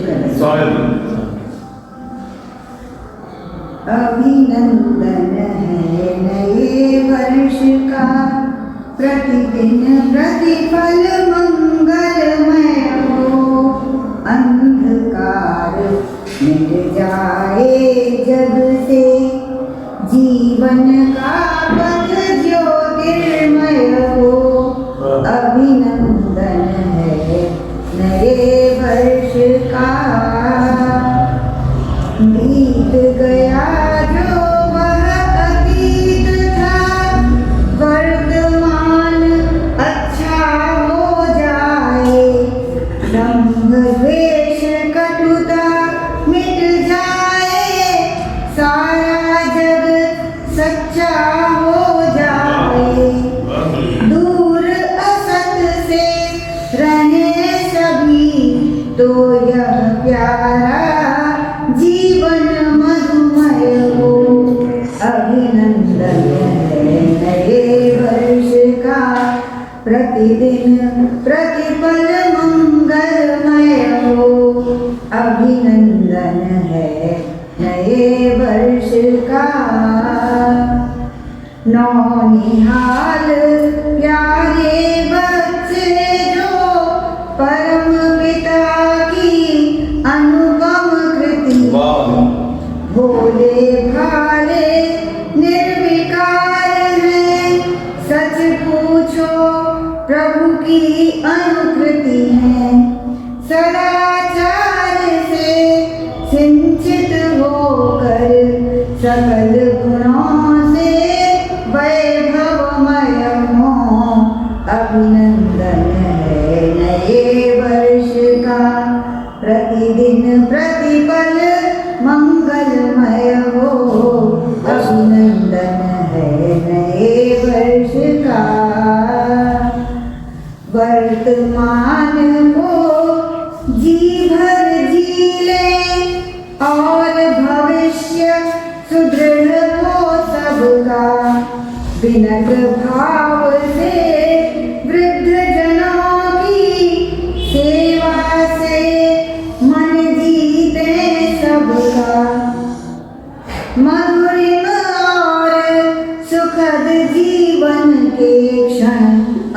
स्वागत। अभिनंदन है नए वर्ष का, प्रतिदिन प्रतिपल मंगलमय हो। अंधकार मिट जाए जग से, जीवन का पथ ज्योतिर्मय हो। अभिनंदन है नए वर्ष का। बीत गया जो वह अतीत था, वर्तमान अच्छा हो जाए। दंभ द्वेष कटुता मिट जाए, सारा जग सच्चा हो जाए। दूर असत से रहे सभी, तो यह प्यारा जीवन मधुमय हो। अभिनंदन है नए वर्ष का, प्रतिदिन प्रतिपल मंगलमय हो। अभिनंदन है नए वर्ष का। नौनिहाल प्यारे बच्चे जो, परम पिता की अनुपम कृति। भोले भाले निर्विकार हैं, सच पूछो प्रभु की अनुकृति है। सदाचार से सिंचित होकर, सकल गुणों से वैभवमय हो। अभिनंदन है नए वर्ष का, प्रतिदिन प्रतिपल मंगलमय हो। अभिनंदन है नए वर्ष का। वर्तमान को जी भर जी ले, और भविष्य सुदृढ़ हो सबका। विनम्र भाव से वृद्ध जनों की सेवा से, मन जीते सबका। मधुरिम और सुखद जीवन के क्षण,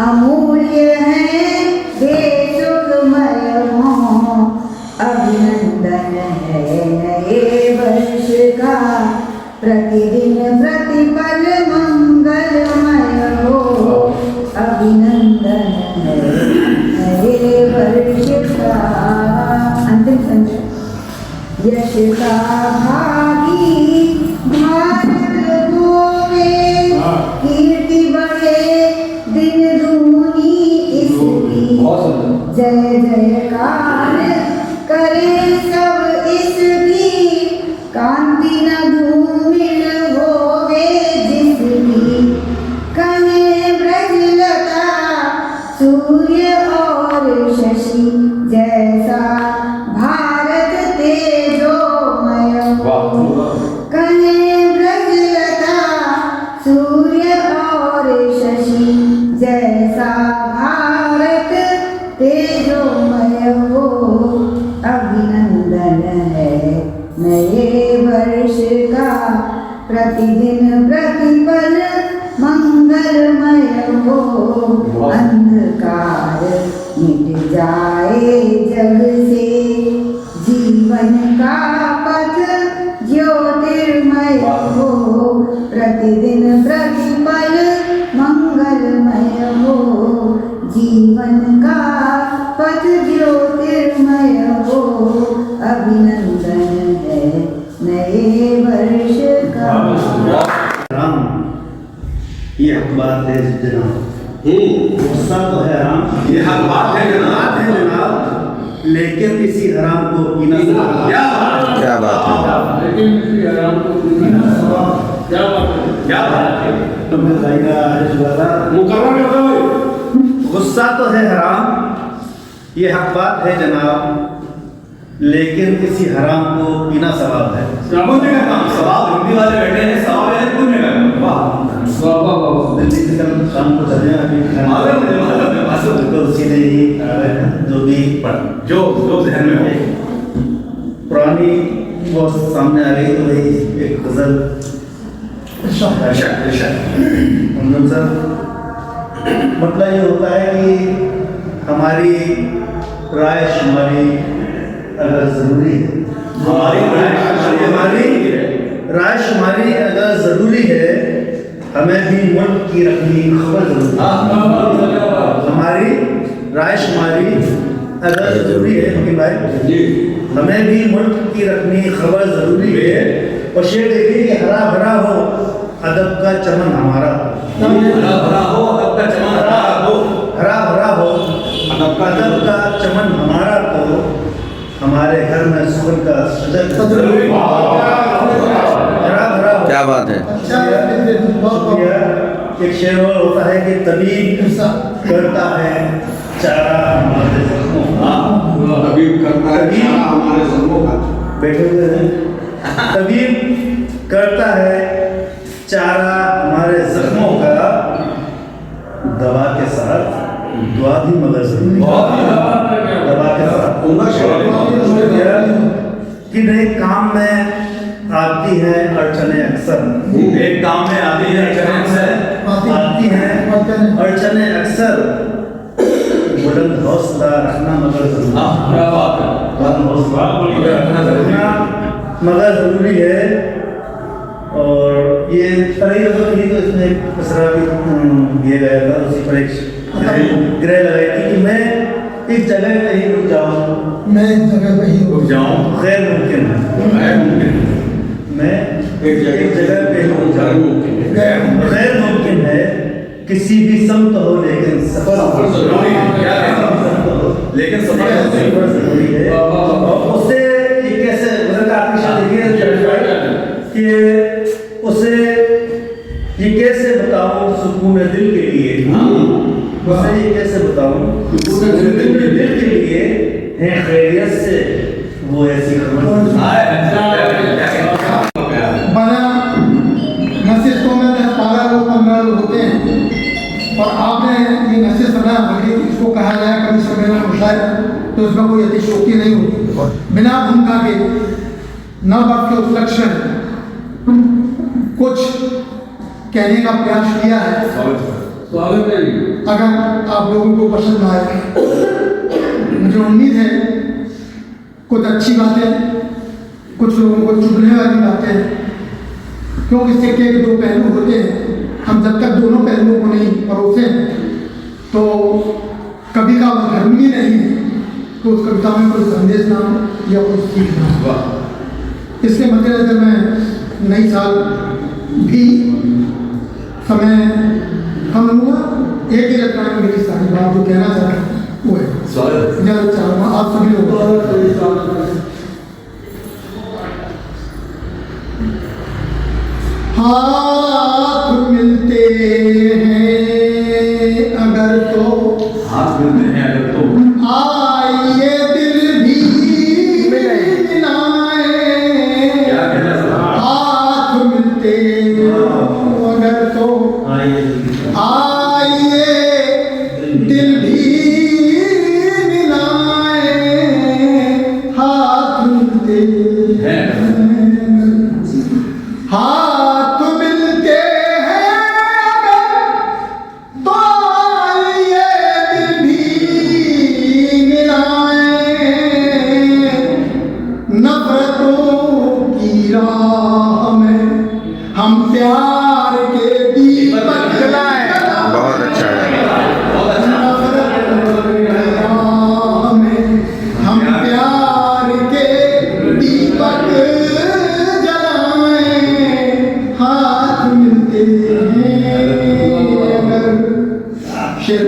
अमूल्य हैं बेसुखमय हो। अभिनंदन है नए वर्ष का, प्रतिदिन प्रतिपल मंगलमय हो। अभिनंदन है नए वर्ष का। अंतिम संजय। यश का भागी भारत होवे, कीर्ति बढ़े दिन दूनी इसकी। जय जयकार करे सब इसकी, कांति न धूमिल होवे जिसकी। कहे ब्रजलता सूर्य और शशि, जैसा भारत तेजोमय हो। कहे ब्रजलता सूर्य और शशि, जैसा भारत तेजोमय हो। अभिनंदन है नए वर्ष का, प्रतिदिन प्रतिपल मंगलमय हो। अंधकार मिट जाए जग से, जीवन का पथ ज्योतिर्मय हो। प्रतिदिन प्रतिपल मंगलमय हो, जीवन का पथ ज्योतिर्मय हो। अभिनंदन है नए वर्ष का। राम, ये हक बात है जनाब। गुस्सा तो है राम, ये हक बात है जनाब। है जनाब, लेकिन किसी हराम को पीना क्या बात है? लेकिन किसी हराम को पीना क्या बात है? क्या बात है? तो मैं जाएगा मुकर्रर कर दो। गुस्सा तो है हराम, ये हक बात है जनाब, लेकिन किसी हराम को पीना सवाब है। पुण्य का काम। सवाब हिंदी वाले बैठे हैं, सवाब है पुण्य का काम। वाह दिल्ली से कल शाम को चले मालूम है, तो सीधे ही जो भी जो जहन में हो। और सामने आ गई तो वही एक गजल हमने सर मतलब ये होता है कि हमारी राय शुमारी अगर ज़रूरी है, हमारी राय शुमारी अगर ज़रूरी है, हमें भी मुल्क की रखनी खबर ज़रूरी है। हमारी राय शुमारी अगर ज़रूरी है कि भाई हमें भी मुल्क की रखनी खबर ज़रूरी है। और शेर देखिए कि हरा भरा हो अदब का चमन हमारा, हरा भरा हो अदब का चमन हमारा हो, हरा भरा हो अदब का चमन हमारा तो हमारे घर में सुगन का सजग हरा भरा हो। क्या बात है। एक शेर और होता है कि तबीब करता है चारा हमारे जख्मों का, तबीब करता है चारा हमारे जख्मों का, बैठे हुए हैं। तबीब करता है चारा हमारे जख्मों का, दवा के साथ दुआ भी मगर जरूरी है। दवा के साथ कि नहीं काम में आती है अड़चने अक्सर, एक काम में आती है आती हैं अड़चने अक्सर, बुलंद हौसला रखना मगर जरूरी है। क्या बात है, बुलंद हौसला रखना जरूरी है। मगर जरूरी है। और ये पहले तो इसमें एक कसरा भी दिया गया था, उसी पर एक ग्रह लगाई थी कि मैं एक जगह पे ही रुक जाऊँ, मैं एक जगह पे ही रुक जाऊं, गैर मुमकिन है। गैर मुमकिन है। मैं एक जगह पे ही रुक जाऊँ, गैर मुमकिन है। किसी भी समत हो लेकिन सफर जरूरी है। क्या है, लेकिन सफर जरूरी है। और उससे ये कैसे कि उसे ये कैसे बताऊं सुकून दिल के लिए, उसे ये कैसे बताऊं सुकून दिल के लिए है खैरियत से वो ऐसी खबर। बना नसीहतों में 10-12 लोग 15 लोग होते हैं और आपने ये नसीहत सुना, बल्कि इसको कहा जाए कभी समय में मुशायरा, तो इसमें कोई अतिशोक्ति नहीं होती। बिना भूमिका के न वर्ष के उस लक्ष्य में कुछ कहने का प्रयास किया है। स्वागत है। अगर आप लोगों को पसंद आए, मुझे उम्मीद है कुछ अच्छी बातें, कुछ लोगों को चुभने वाली बातें, क्योंकि सिक्के के दो पहलू होते हैं। हम जब तक दोनों पहलुओं को नहीं परोसे तो कभी का वह धर्म ही नहीं है, तो उस कविता में कोई संदेश ना हो या कोई सीख ना हो। इसके मद्देनजर मैं नई साल भी समय कम हुआ, एक ही रखना है मेरी सारी बात जो कहना चाह रहा वो है। जल्द चाहूँगा आप सभी लोग हाथ मिलते हैं अगर तो, हाथ मिलते हैं अगर तो आइए दिल भी मिलाएं। क्या कहना है? हाथ मिलते अगर तो आइए दिल भी मिलाएं। हाथ मिलते हैं। हाथ मिलते हैं अगर तो आइए दिल भी मिलाएं। नफरतों की राह में हम प्यार के दीपक जलाएं। बहुत अच्छा है। नफरतों की राह में हम प्यार के दीपक जलाएं। हाथ मिलते हैं अगर शेर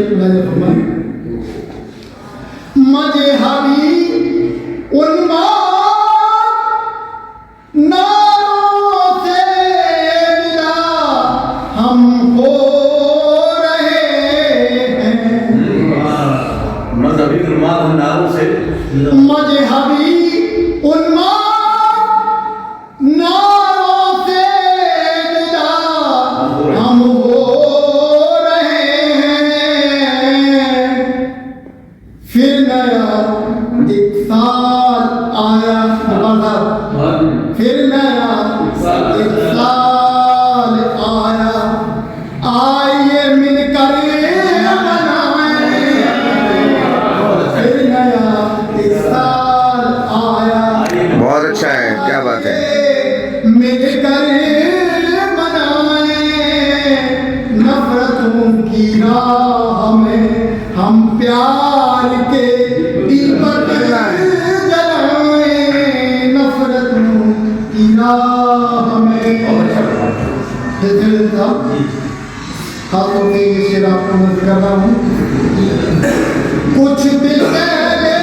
मजहबी उन्माद नारों से जुदा हम हो रहे हैं। मजहबी उन्माद नारों से मजहबी उन्माद नारों से जुदा हम हो रहे हैं। अच्छा है, क्या बात है। मिलकर बनाए नफरतों की राह में हम प्यार के दीपक जलाए नफरतों की राह में। खासतौर से ये शेर आपको मैं कर रहा हूँ। कुछ दिन पहले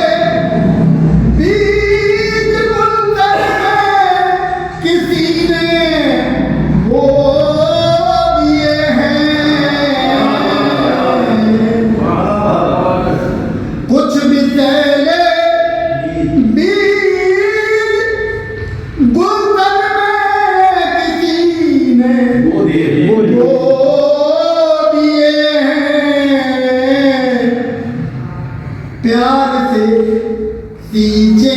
बीज गुलशन में किसी ने बो दिए हैं। कुछ भी पहले बीज गुलशन में किसी ने बो दिए हैं। प्यार से सींचे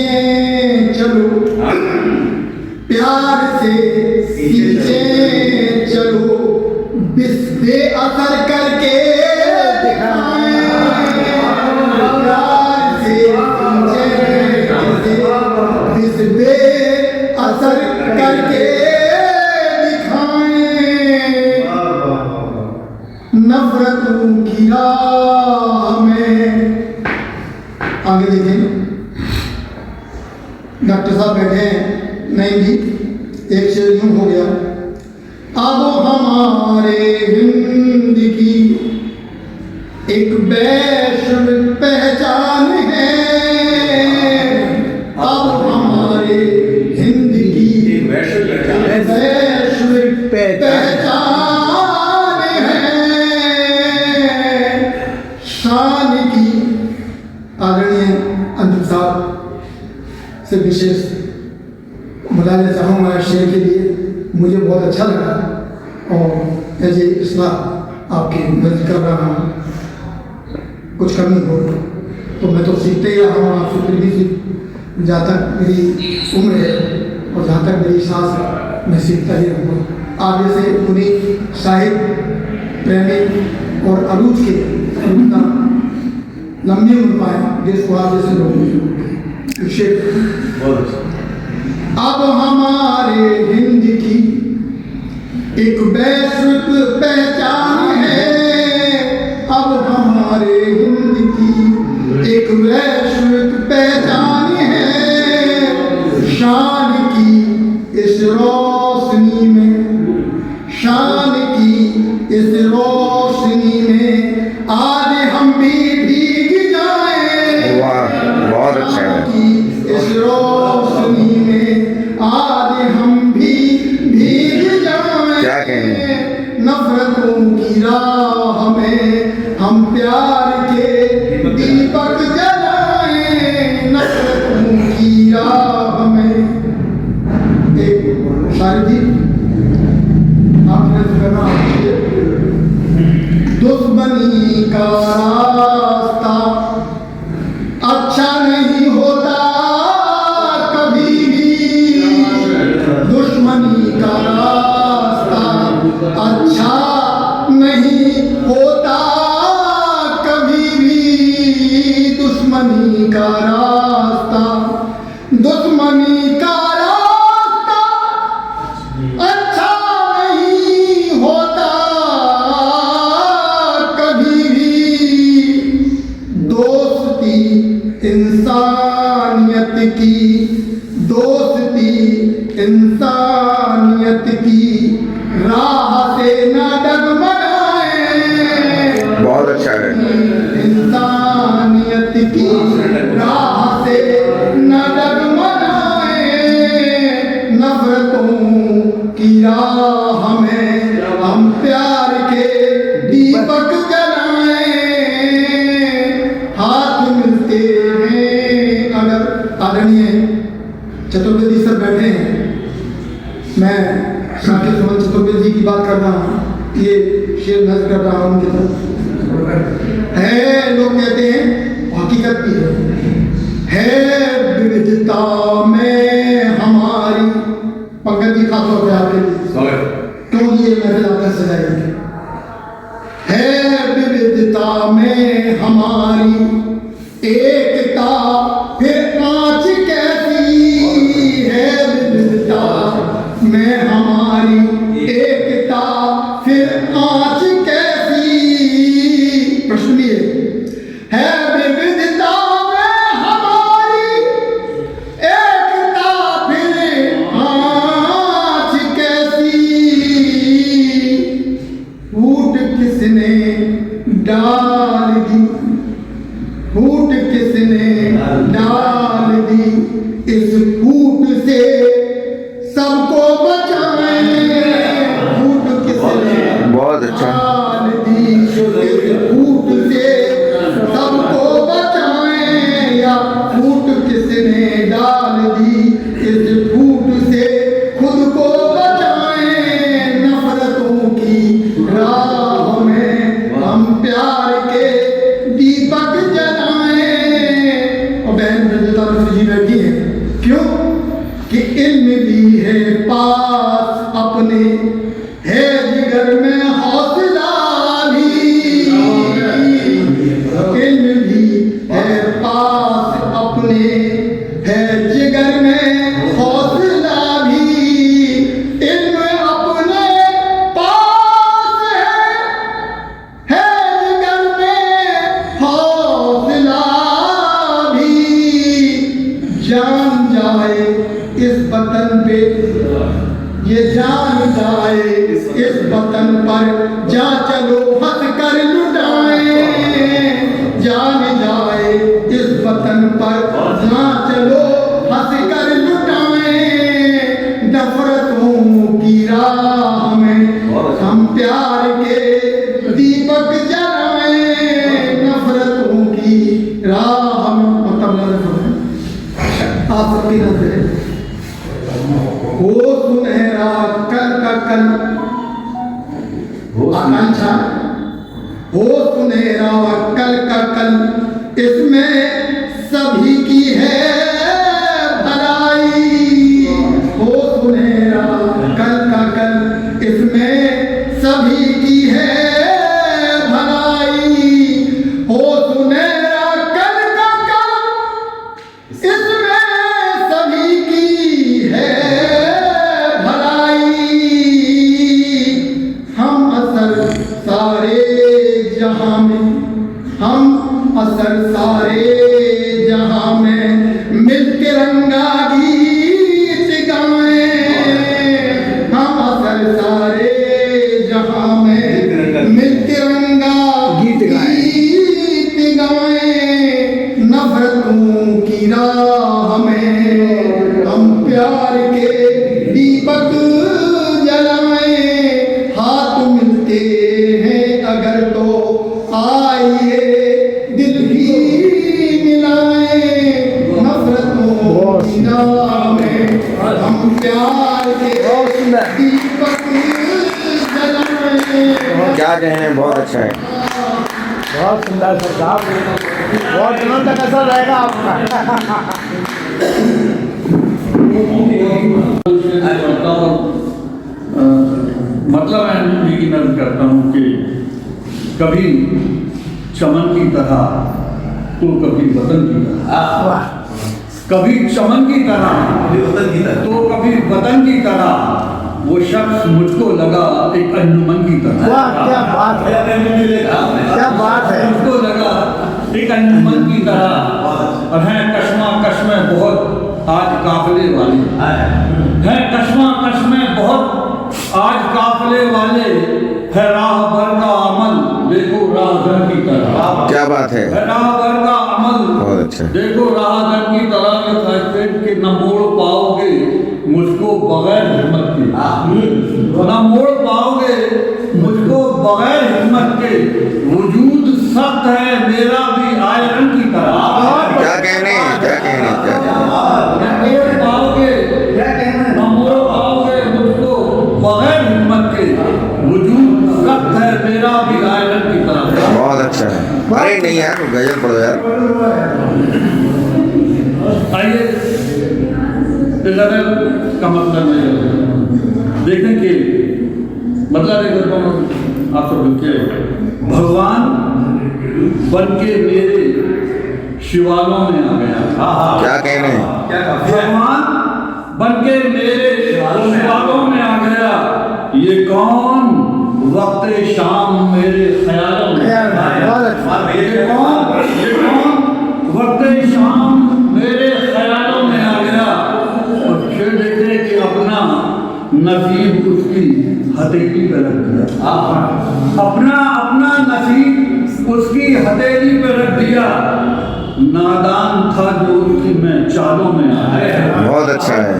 चलो, प्यार से सींचे चलो, बेअसर करके दिखाएं। प्यार से सींचे बेअसर करके दिखाएं नफरतों की राह में। आगे देखें, डॉक्टर साहब बैठे हैं। नहीं जी, एक शेर यूं हो गया। अब हमारे हिंद की एक वैश्विक पहचान है। अब हमारे हिंद की एक वैश्विक पहचान है। शान की आदरणीय अंतिम साहब से विशेष बुलाना चाहूँगा शेर के लिए। मुझे बहुत अच्छा लगा और एज ए इस्लाह आपकी मदद कर रहा हूँ। कुछ कमी हो तो मैं तो सीखते ही रहा हूँ आपसे, फिर भी जहाँ तक मेरी उम्र है और जहाँ तक मेरी सांस है मैं सीखता ही रहूँगा। आप जैसे उन्हीं साहिब प्रेमी और अरूज के लंबी उम्र पाए देश को आप जैसे लोग। अब हमारे हिंद की एक वैश्विक पहचान है। अब हमारे हिंद की एक वैश्विक पहचान है। शान की इस रोशनी में, शान की इस रोशनी में आज हम भी भीग जाएं। वाह, बहुत अच्छा है। इस रोशनी में आज हम भी भीग जाएं। क्या कहेंगे। नफरतों की राह में हम प्यार के दीपक जलाएं। नफरतों की राह में। एक शायद जी आपने करना दुश्मनी का रास्ता अच्छा नहीं होता कभी भी। दुश्मनी का रास्ता अच्छा नहीं होता कभी भी। दुश्मनी का रास्ता, दुश्मनी का रास्ता अच्छा नहीं होता कभी भी। दोस्ती इंसानियत की, दोस्ती इंसानियत की राह से न डगमगाए। बहुत अच्छा है। इंसानियत की राह से न डगमगाए। नफरतों की राह में हम प्यार के दीपक जलाएं। हाथ मिलते हैं अगर आदरणीय चतुर्वेदी सर बैठे हैं। मैं शाकिर सुमन चतुर्वेदी की बात कर रहा हूँ। ये शेर नज़र कर रहा हूँ उनकी तरफ है। लोग कहते हैं, हकीकत भी है विविधता में हमारी। पंकज जी खासतौर पर आपके लिए क्योंकि ये महफिल आपने सजाई है। विविधता में हमारी एकता फिर आँच कैसी है। इसमें हमारी एकता फिर आँच कैसी। प्रश्न ये है विविधता में हमारी एकता फिर आँच कैसी। फूट किसने डाल दी, फूट किसने डाल दी, इस फूट से सबको बचाएं। फूट किसने बहुत अच्छा। डाल दी, इस फूट से सबको बचाएं। या फूट किसने डाल दी, इस फूट से खुद को बचाएं। नफरतों की राह में हम प्यार के दीपक जलाएं। और बहन रंजिता मिश्र जी बैठी है, क्यों कि इल्म भी है पास अपने, है जिगर में हौसला भी। इल्म भी है पास अपने, है जिगर में हौसला भी। इल्म अपने पास है जिगर में हौसला भी। जान जाए इस वतन पे, ये जान जाए इस वतन पर, जा चलो हंस कर लुटाएं। जान जाए इस वतन पर, जा चलो हंस कर लुटाएं। नफरतों की राह में हम प्यार के दीपक जलाएं। नफरतों की राह में आप सबकी नजर वो सुनहरा कल का कल, आकांक्षा वो सुनहरा कल का कल, इसमें सभी की है भलाई। वो सुनहरा कल का कल, इसमें सभी की है भलाई। वो सुनहरा कल का कल, इसमें सभी की है भलाई। हम असर सारे जहां में, हम असर सारे जहां में मिल तिरंगा गीत गाएं। हम असर सारे जहां में मिल तिरंगा गीत गाएं। नफरतों की राह में हम प्यार के दीपक जलाएं। हाथ मिलते हैं अगर तो आइए दिल ही मिलाएं। नफरतों की राह में हम प्यार के दीपक जलाएं। क्या कहें, बहुत अच्छा है। बहुत सुंदर सर साहब, बहुत दिनों तक असर रहेगा आपका। मतलब मैं ये नर्ज करता हूँ कि कभी चमन की तरह तो कभी वतन की तरह, कभी चमन की तरह तो कभी वतन की तरह। वो शख्स मुझको लगा एक अंजुमन की तरह। वाह, क्या बात है, क्या बात है। मुझको लगा एक अंजुमन की तरह। और हैं कश्मा कश्मे बहुत आज काफिले वाले, हैं कश्मा कश्मे बहुत आज काफिले वाले। है राहबर का अमल देखो राहगर की तरह। क्या बात है, राहबर का अमल बहुत अच्छा। देखो राहगर की तरह के न मोड़ पाओगे मुझको बगैर हिम्मत के, न मोड़ पाओगे मुझको बगैर हिम्मत के। वजूद सख्त है मेरा भी आयरन की तरह। क्या कहने, क्या कहने, क्या कहने। न मोड़ पाओगे, न मोड़ पाओगे मुझको बगैर हिम्मत के। वजूद सख्त है मेरा भी आयरन की तरह। बहुत अच्छा है। अरे नहीं यार, गजल पढ़ो यार। आइए का मतलब देखें कि मतलब एक आप सब लिखे, भगवान बन के मेरे शिवालों में आ गया। क्या कहने, भगवान बन के मेरे सवालों में आ गया, ये कौन वक्त शाम मेरे ख्यालों में, ये कौन वक्त शाम मेरे ख्यालों में आ गया। और फिर देखे कि अपना नसीब उसकी हथेली पे रख दिया, अपना नसीब उसकी हथेली पे रख दिया। नादान था जो उसकी मैं चालों में आया, बहुत अच्छा है।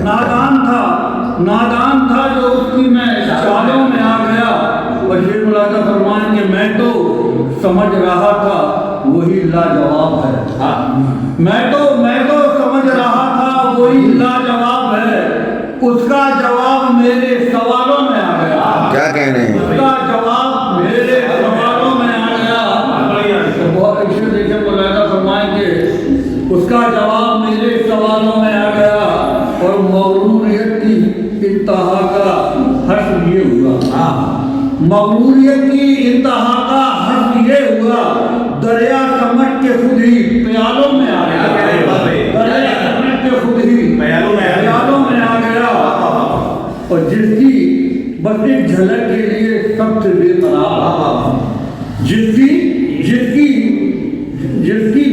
नादान था जो उसकी मैं चालों में आ गया। और शेर मुलाजा फरमान के मैं तो समझ रहा था वही लाजवाब है, मैं तो समझ रहा था वही लाजवाब है। उसका जवाब मेरे सवालों में आ गया, क्या कहने हैं? उसका जवाब मेरे सवालों में आ गया। तो बहुत अच्छे देखे मुलाजा फरमाएंगे, उसका जवाब मेरे सवालों में आ गया। और मगरूरियत की इंतहा का हर्ष ये हुआ, मगरूरियत की इंतहा का हर्ष ये हुआ, दरिया समझ के खुद ही प्यालों में आ गया, दरिया समझ के खुद ही प्यालों में आ गया। और जिसकी बस एक झलक के लिए सबसे बेकरार, जिसकी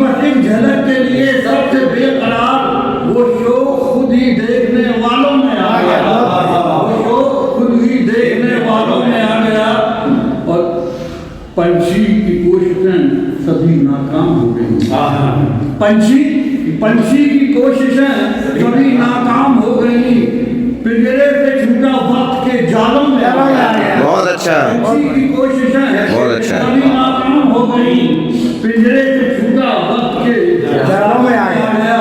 बस एक झलक के लिए सबसे बेकरार, वो शौक खुद ही देखने वालों में आ गया, वो शौक खुद ही देखने वालों में आ गया। और पंछी की कोशिशें सभी नाकाम हो गई, पंछी की कोशिशें सभी नाकाम हो गई। पिंजरे से छूटा वक्त के जालों में आ गया, बहुत अच्छा, पंछी की कोशिशें बहुत अच्छा। सभी नाकाम हो गई। पिंजरे से छूटा वक्त के जालों में आ गया।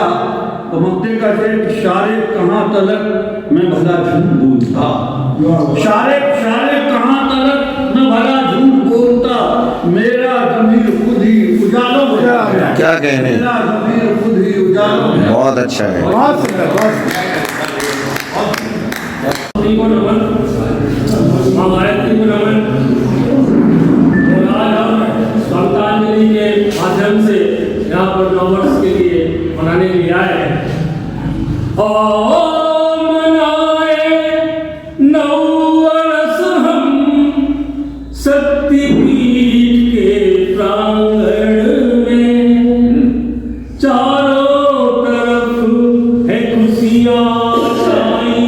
तो मक्ते का शेर, शारे कहाँ तलक मैं भला झूठ बोलता, शारे कहाँ तलक मैं भला झूठ बोलता। मेरा ज़मीर खुद ही उजालों में आ गया, क्या कहने? मेरा ज़मीर खुद ही उजालों में। बहुत अच्छा है। बहुत सुंदर, बहुत सुंदर। श्रद्धांजलि के माध्यम से यहाँ पर नववर्ष के लिए मनाने लिए आए और मनाए नववर्ष हम शक्तिपीठ के प्रांगण में। चारों तरफ है खुशियाँ छाई,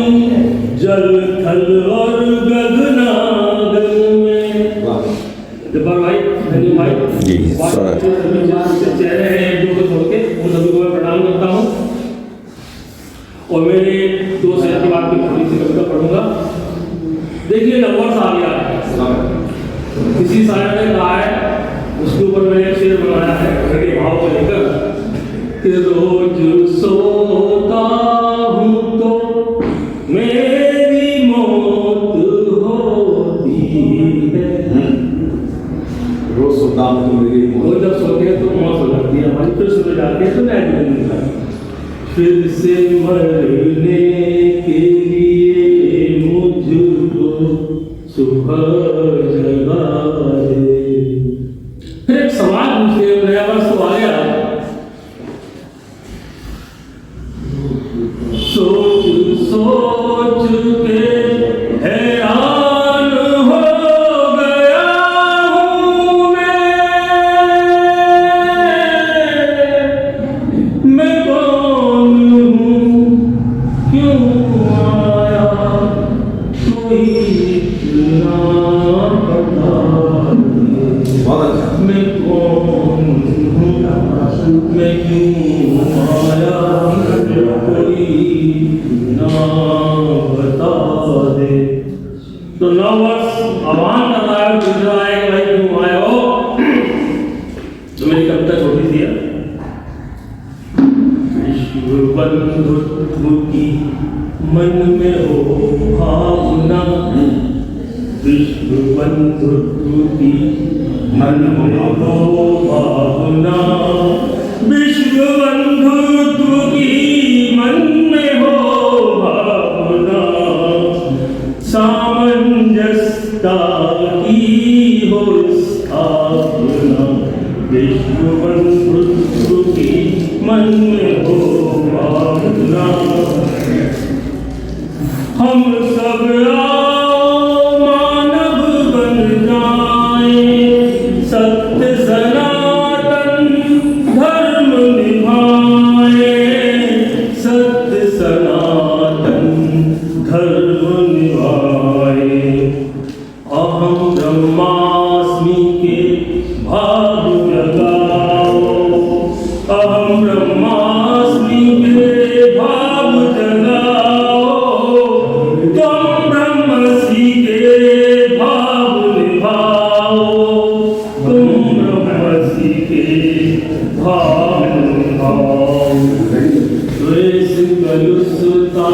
जल थल और गगनागन में। जब्बार भाई, धन्यवाद भाई जी, सभी चेहरे हैं एक दो को छोड़ के, उन सभी को मैं प्रणाम करता हूँ। और मेरे दो शहर की बात की थोड़ी सी कविता पढ़ूंगा। देखिए नववर्ष आ गया है, किसी शायर ने कहा है, उसके ऊपर मैंने एक शेर बनाया है घड़ी भाव को लेकर कि रोज सोता हूँ तो मेरी मौत होती है। रोज सोता हूँ तो मेरी वो जब सोते हैं तो मौत हो जाती है हमारी, फिर सुबह जाते हैं तो नया जीवन मिलता है। फिर से मरने के लिए मुझको सुबह जगा दे। फिर एक सवाल पूछते, नया वर्ष तो आ गया, सोच सोच के हैरान हो गया हूँ मैं कौन हूँ, क्यों आया कोई इतना बता दे। मैं कौन हूँ, मैं क्यों आया कोई ना बता दे। तो नववर्ष आह्वान कर रहा है, पूछ रहा है कि भाई क्यों आए हो। तो मेरी कविता छोटी सी है। विश्व बंधुत्व की मन में हो भावना, विश्व बंधुत्व की मन में हो भावना, विश्व बंधुत्व की मन में हो भावना, सामंजस्यता की हो स्थापना, विश्व बंधुत्व की मन में हो भावना। हम सब आओ मानव बन जाएं, सत्य सनातन धर्म निभाएं, सत्य सनातन धर्म निभाएं। अहम ब्रह्मास्मि के भाव जगाओ, अहम ब्रह्मास्मि के भाव जगाओ, तुम ब्रह्मसि के भाव निभाओ, तुम ब्रह्मसि के भाव निभाओ। द्वेष कलुषता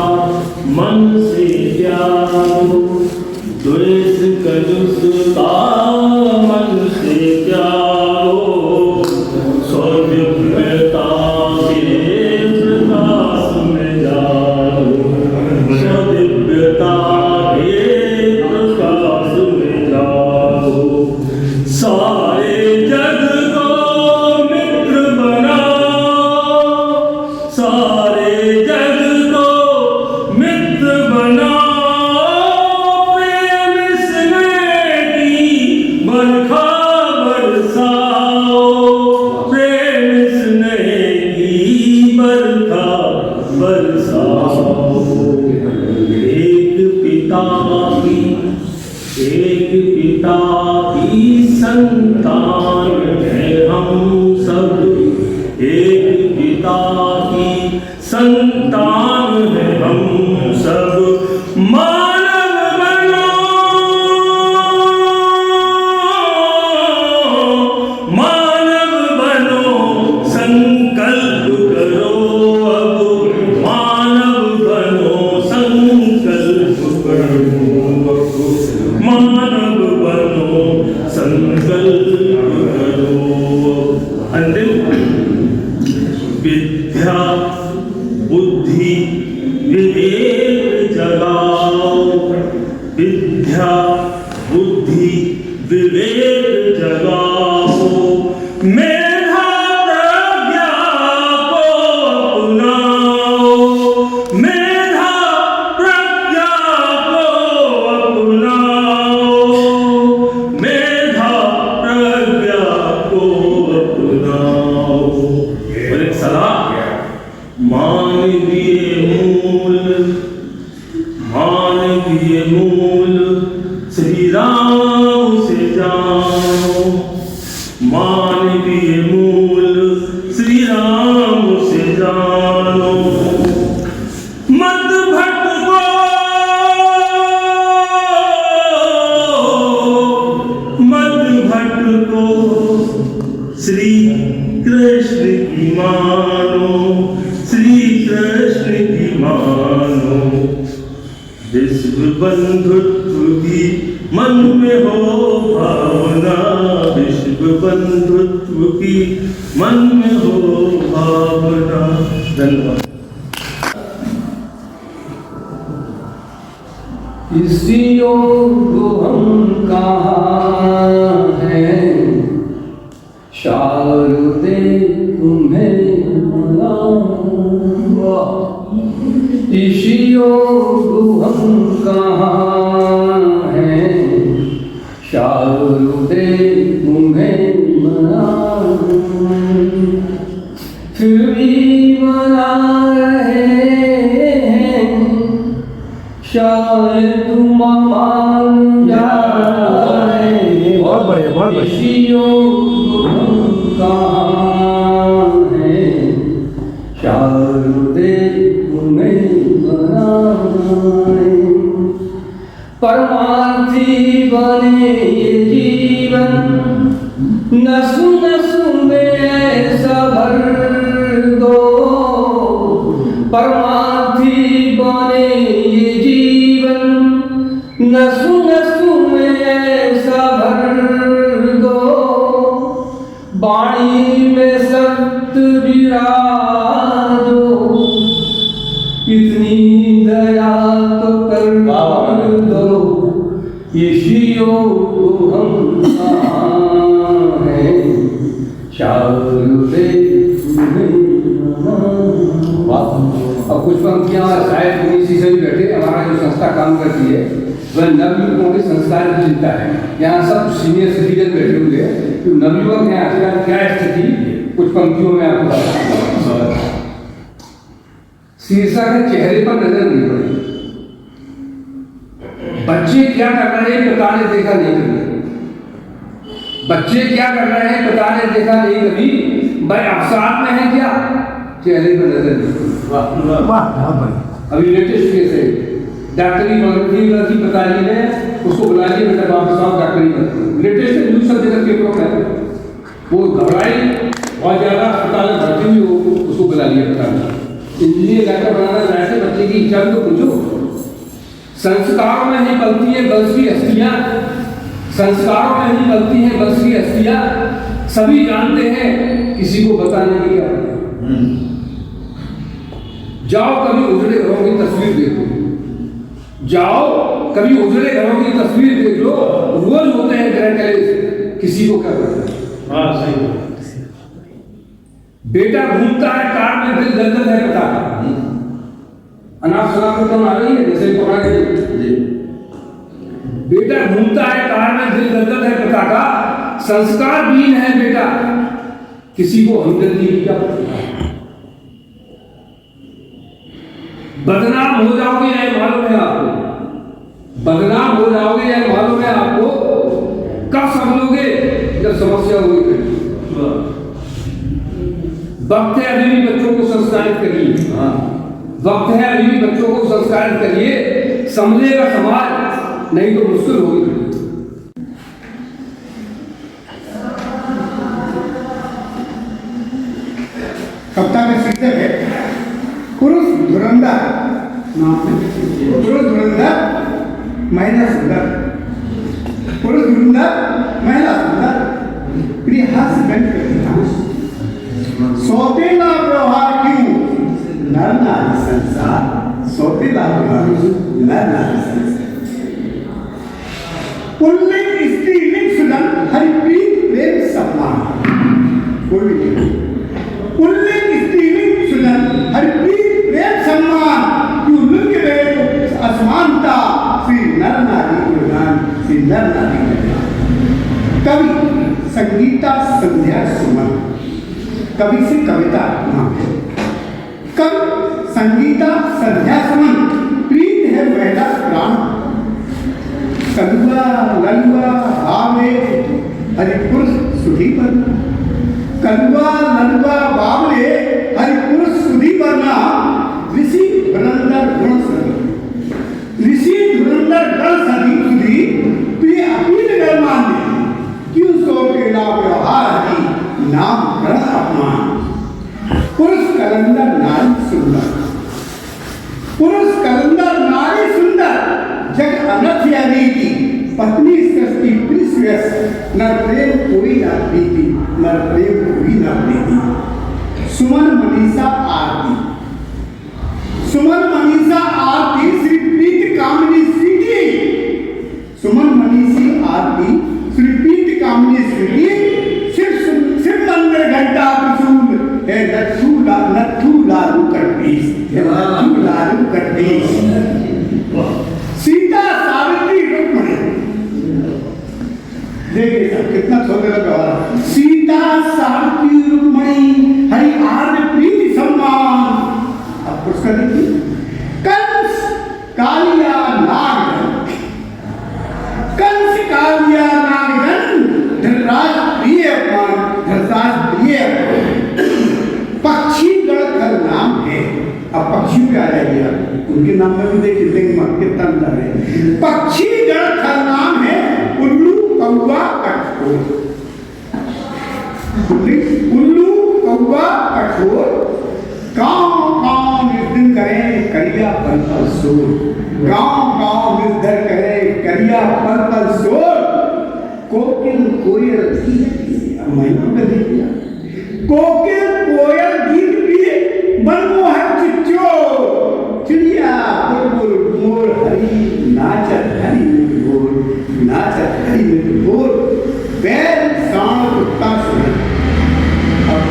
मन से त्यागो, द्वेष कलुषता मन से त्यागो, स्वदिव्यता के प्रकाश में जाओ, स्वदिव्यता के प्रकाश में जाओ। सारे जग को मित्र बनाओ, सारे जग को मित्र बनाओ, प्रेम स्नेह की बरखा बरसाओ, प्रेम स्नेह की बरखा बरसाओ। एक पिता की संतान है हम सब, एक पिता की संतान है हम सब। मानव बनो, मानव बनो, संकल्प करो अब, मानव बनो, संकल्प करो, मानव बनो, संकल्प करो। अंतिम विद्या बुद्धि विवेक जगाओ, विद्या बुद्धि विवेक जगाओ। मेधा प्रज्ञा को अपनाओ, मेधा प्रज्ञा को अपनाओ, मेधा प्रज्ञा को अपनाओ। और एक सलाह, मानवीय मूल, मानवीय मूल श्री राम से जानो, मानवीय मूल श्री राम से जानो। मत भटको, मत भटको, श्री कृष्ण की मानो, श्री कृष्ण की मानो। विश्व बंधुत्व की मन में हो भावना, विश्व बंधुत्व की मन में हो भावना। धन्यवाद। इसी योग हम कहाँ हैं, शारदे तुम्हें मनाऊंगा। इसी योग हम कहाँ हैं, शारदे तुम्हें मनाऊंगा। फिर भी मना रहे हैं, शायद तुम मान जाए। बहुत बढ़िया, बहुत बढ़िया। इसी योग हम कहाँ हैं, शारदे तुम्हें बनाए। परमार्थी बने ये जीवन, नसु नसु में ऐसा भर दो। परमार्थी बने ये जीवन, नसु नसु में ऐसा भर दो। वाणी में सत्य विराजो, इतनी दया तो कर दो। इसी योग हम कहाँ हैं, शारदे तुम्हें। वाह। कुछ पंक्तियाँ शायद कोई इसी से भी बैठे। हमारा जो संस्था काम करती है वह नवयुवकों के संस्कार की चिंता है। यहाँ सब सीनियर सिटीजन बैठे हुए हैं, तो नवयुवक हैं आजकल क्या स्थिति, कुछ पंक्तियों में आपको बताता हूं। शीर्षक है चेहरे पर नजर नहीं पड़ी। बच्चे क्या कर रहे हैं पिता ने देखा नहीं कभी। बच्चे क्या कर रहे हैं पिता ने देखा नहीं कभी। भाई अवसाद में है क्या, चेहरे पर नजर नहीं पड़ी। अभी लेटेस्ट केस है, डॉक्टरी की पिताजी ने उसको बुला लिया, बेटा वापस आओ डॉक्टरी कर। लेटेस्ट न्यूज सब जगह पेपर है। वो घबराई और ज्यादा अस्पताल में भर्ती हुई, हो उसको बुला लिया पिताजी। इंजीनियर डॉक्टर बनाना चाहते, बच्चे की इच्छा तो पूछो। संस्कारों में ही पलती है वंश की हस्तियां, संस्कारों में ही पलती है वंश की हस्तियां। सभी जानते हैं, किसी को बताने की क्या। जाओ कभी उजड़े घरों की तस्वीर देखो, जाओ कभी उजड़े घरों की तस्वीर देख लो। रोज होते हैं ग्रह कलेश, किसी को क्या पता। हाँ सही। बेटा घूमता है कार में, दिल दर्द है पता। अनाथ सुना तो आ रही है, जैसे पकड़ा के बेटा घूमता है कार में, दिल दर्द है पिता का। संस्कार बीन है बेटा, किसी को हमदर्दी की क्या पता। बदनाम हो जाओगे या मालूम है आपको, बदनाम हो जाओगे या मालूम है आपको। कब समझोगे, जब समस्या होगी। वक्त है अभी भी बच्चों को संस्कारित करिए। वक्त है अभी भी बच्चों को संस्कारित करिए, समझेगा समाज, नहीं तो मुश्किल होगी। कविता में शीर्षक है पुरुष धुरंधर, पुरुष धुरंधर महिला सुंदर, पुरुष धुरंधर महिला सुंदर। प्रिय हास्य व्यक्त करती हूँ, सौतेला व्यवहार क्यों नर नारी संसार, सौतेला व्यवहार नर नारी संसार। पुल्लिंग स्त्रीलिंग सुलभ हरिप्रीत प्रेम सम्मान। पुल्लिंग स्त्रीलिंग सुलभ हरिप्रीत प्रेम सम्मान। क्यों लिंग भेद असमानता, श्री नर नारी गुणगान, श्री नर नारी गुणगान। कवि संगीता संध्या सुमन, कवि से कविता नाम है। कवि संगीता संध्या सुमन, प्रीत है महिला प्राण। कलुआ ललुआ भावे हरिपुरुष सुधी बरना, कलुआ ललुआ बावले हरिपुरुष सुधी बरना। ऋषि धुरंधर गुण सदी, ऋषि धुरंधर गुण सदी सुधी। प्रिय अपील कर मान्य, क्यों सौतेला व्यवहार हरि नाम ग्रह अपमान। पुरुष कलंदर नारी सुंदर, पुरुष कलंदर नारी सुंदर। जग अनथ या नीति, पत्नी सृष्टि प्रियस। नर प्रेम कोई न प्रीति, नर प्रेम कोई न प्रीति। सुमन मनीषा आरती, सुमन मनीषा आरती श्री प्रीत कामनी स्वीटी। सुमन मनीषी आरती श्री प्रीत कामनी स्वीटी। शिव मंदिर घंटा त्रिशूल है, नथु लालू कटपीस, नथु लालू कटपीस। सीता सावित्री रुक्मणी, देखिए सब कितना छोटे व्यवहार। सीता सावित्री रुक्मणी हरि आर्य प्रीति सम्मान। अब पुष्कर देखिए, कंस कालिया नागन, कंस कालिया नागन। धृतराज प्रिय अपमान, धृतराज प्रिय पक्षी गणधर नाम है। अब पक्षी पे आ जाइए, उनके नाम में भी देखिए कितना अंतर है। पक्षी गणधर नाम है, उल्लू कौवा कठोर। उल्लू कौवा कठोर। गाँव गाँव निर्धन करें करिया पर्पल सोर, गाँव गाँव निर्धन करें करिया पर्पल सोर। कोकिल कोयल गीत, महीनों में देखिए, कोकिल कोयल गीत भी मनमोहक चिट्ठो। चिड़िया बुलबुल मोर हरी नाचत हरी मिठ बोल, नाचत हरी मिठ बोल। बैल सांड कुत्ता सुन, अब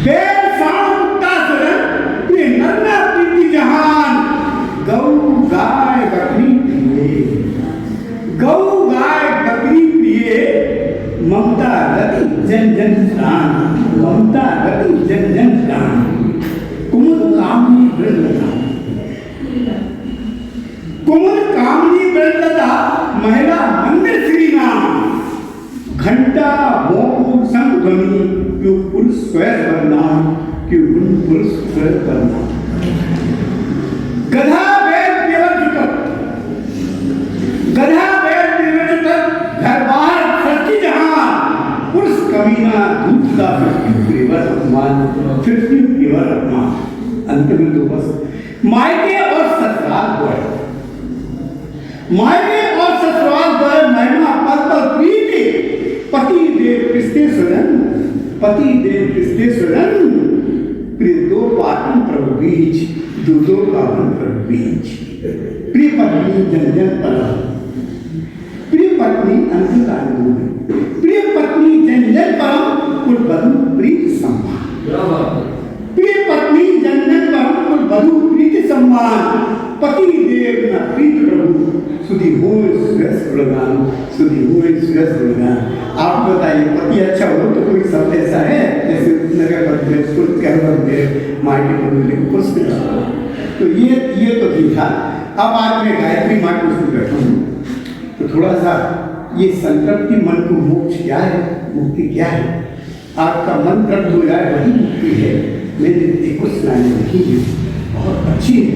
बैल सांड कुत्ता सुन। महिला मंदिर श्री नाम घंटा भोंकू संग ध्वनि क्यों पुरुष स्वयं बनना क्यों पुरुष स्वयं बनना गधा बैल केवल जुटक गधा बैल केवल जुटक घर बाहर सच्ची जहां पुरुष कमीना दूध का केवल अपमान फिर केवल अपमान अंत में तो बस मायके और ससुराल पर मायके और ससुराल पर महिमा पल पल प्रीति पति देव किसके स्वजन पति देव किसके स्वजन प्रिय दो पाटन प्रभु बीच दो पाटन प्रभु बीच प्रिय पत्नी जन जन पर प्रिय पत्नी अंधकार में प्रिय पत्नी जन जन परम कुल बधु प्रीति सम्मान प्रिय पत्नी जन जन परम कुल बधु प्रीति सम्मान पति देव न प्रीत प्रभु सुधी होए सुरस गुणगान सुधी होए सुरस गुणगान आप बताइए पति अच्छा हो तो कोई शब्द ऐसा है जैसे नगर पर पुरुष के अंदर मायके पर मिले पुरुष में तो ये तो ठीक था। अब आज मैं गायत्री माँ को सुन बैठा हूँ तो थोड़ा सा ये संतृप्ति मन को मोक्ष क्या है मुक्ति क्या है आपका मन तृप्त हो जाए वही मुक्ति है। मैंने कुछ सुनाने लिखी है बहुत अच्छी है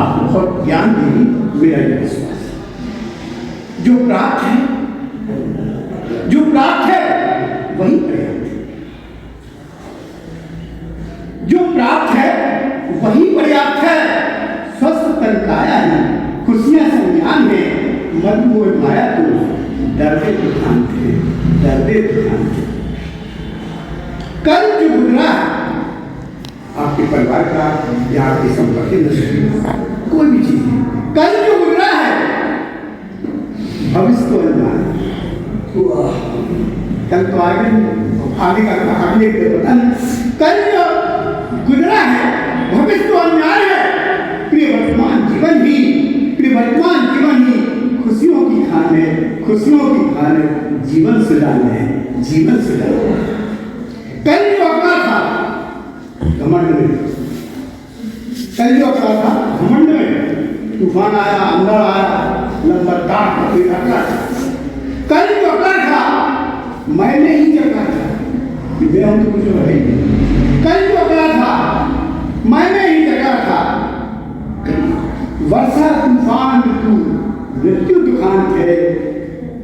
आप बहुत ज्ञान देगी मेरा ये विश्वास जो प्राप्त है वही पर्याप्त है जो प्राप्त है वही पर्याप्त है स्वस्थ तन काया है खुशियां संज्ञान है मद मोह माया तो दर्दे दुखांत है दर्दे दुखांत है। कल जो गुजरा आपके परिवार का या आपकी संपत्ति नष्ट कोई भी चीज कल जो गुजरा है भविष्य तो अनजान कल तो आगे का अगले पता नहीं कल जो गुजरा है भविष्य तो अनजान है प्रिय वर्तमान जीवन ही खुशियों की खान है जीवन सुधारना है जीवन सुधारना कल जो अपना था घमंड में कल जो अपना था घमंड में तूफान आया अंदर आया लंबरदार कल जो अपना था मैंने ही जगा था कि मैं हूं तो कुछ है कल जो अपना था मैंने ही जगा था वर्षा तूफान मृत्यु दुखान है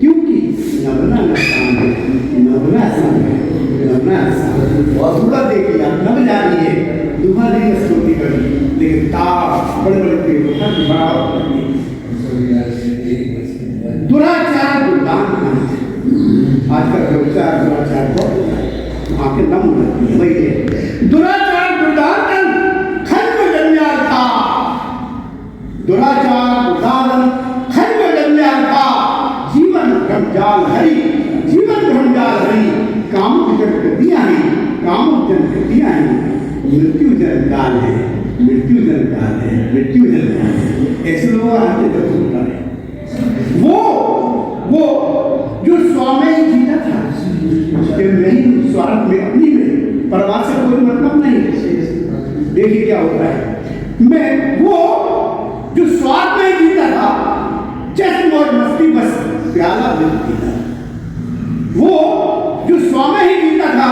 क्योंकि नवना नसान थोड़ा देखिए आप नव जानिए दुहा नहीं स्तुति करी लेकिन ताप बड़े दुराचार दुर्दान आजकल व्यवचार दुराचार को आंखें दम लगती है वही है दुराचार दुर्दान खंड जन्याल था दुराचार दुर्दान खंड जन्याल था जीवन भ्रमजाल हरि काम जन कृतियां हैं मृत्यु जन काल है ऐसे लोग आते थे वो जो स्वामी जीता था नहीं स्वार्थ में अपनी में परवाह से कोई मतलब नहीं देखिए क्या होता है मैं वो जो स्वार्थ में जीता था जश्न और मस्ती बस प्याला दिल पीता वो जो स्वामी ही जीता था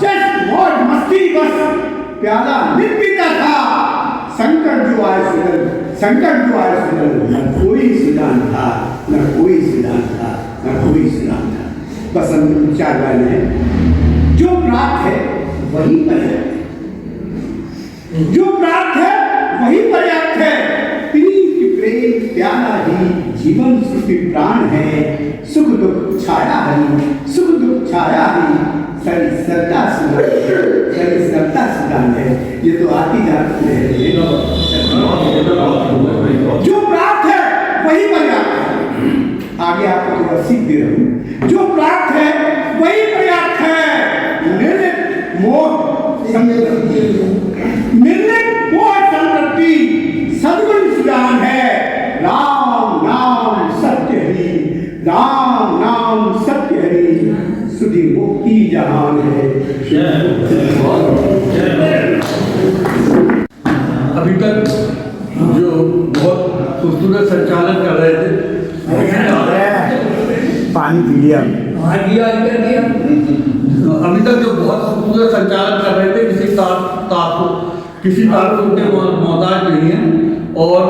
जश्न और मस्ती बस प्याला दिल पीता था संकट जो आए सुधर न कोई सुधान था बस अंतिम चार लाइन है जो प्राप्त है वही पर्याप्त है प्रेम प्याला ही जीवन सुखी प्राण है सुख दुख छाया ही सरता सुदान है ये तो आती जाती है जो प्राप्त है वही पर्याप्त है आगे आपको थोड़ा सीख दे रहा हूं जो प्राप्त है वही पर्याप्त है निर्लिप्त मोह संतृप्ति सद्गुण सुदान है राम नाम सत्य हरि सुधी मुक्ति जहान है। अभी तक जो बहुत खूबसूरत संचालन कर रहे थे। पानी पी लिया। अभी तक जो बहुत खूबसूरत संचालन कर रहे थे, किसी तारुफ के मोहताज नहीं है और